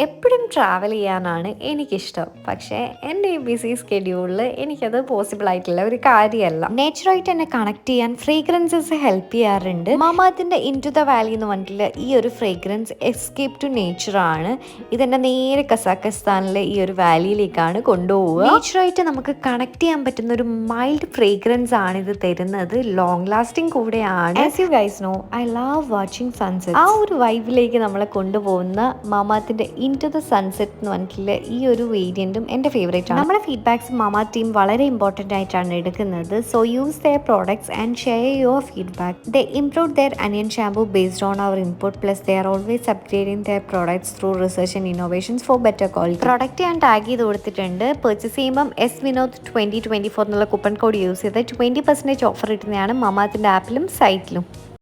എപ്പോഴും ട്രാവൽ ചെയ്യാനാണ് എനിക്കിഷ്ടം. പക്ഷേ എൻ്റെ ഈ ബിസി സ്കെഡ്യൂളിൽ എനിക്കത് പോസിബിൾ ആയിട്ടുള്ള ഒരു കാര്യമല്ല. നേച്ചറായിട്ട് എന്നെ കണക്ട് ചെയ്യാൻ ഫ്രേഗ്രൻസസ് ഹെൽപ്പ് ചെയ്യാറുണ്ട്. മാമാത്തിൻ്റെ ഇൻ ടു ദ വാലി എന്ന് പറഞ്ഞിട്ടുള്ള ഈ ഒരു ഫ്രേഗ്രൻസ് എസ്കേപ്പ് ടു നേച്ചറാണ്. ഇതെന്നെ നേരെ കസാഖസ്ഥാനിലെ ഈ ഒരു വാലിയിലേക്കാണ് കൊണ്ടുപോവുക. നേച്ചറായിട്ട് നമുക്ക് കണക്ട് ചെയ്യാൻ പറ്റുന്ന ഒരു മൈൽഡ് ഫ്രേഗ്രൻസ് ആണ് ഇത് തരുന്നത്. ലോങ് ലാസ്റ്റിംഗ് കൂടെയാണ്. As you guys know, I love watching sunset. ആ ഒരു വൈബിലേക്ക് നമ്മളെ കൊണ്ടുപോകുന്ന മാമാത്തിൻ്റെ ഇൻ ടു ദ സൺസെറ്റ് എന്ന് പറഞ്ഞിട്ടുള്ള ഈ ഒരു വേരിയൻറ്റും എൻ്റെ ഫേവറേറ്റ് ആണ്. നമ്മുടെ ഫീഡ്ബാക്സ് മാമാ ടീം വളരെ ഇമ്പോർട്ടൻ്റ് ആയിട്ടാണ് എടുക്കുന്നത്. So use their products and share your feedback. They improve their onion shampoo based on our input. Plus they are always upgrading their products through research and innovations for better quality. Product ഞാൻ tag ചെയ്ത് കൊടുത്തിട്ടുണ്ട്. Purchase ചെയ്യുമ്പം SVinod 2024 എന്നുള്ള coupon code use ചെയ്ത് 20% offer കിട്ടുന്നതാണ് മാമാത്തിൻ്റെ ആപ്പിലും സൈറ്റിലും.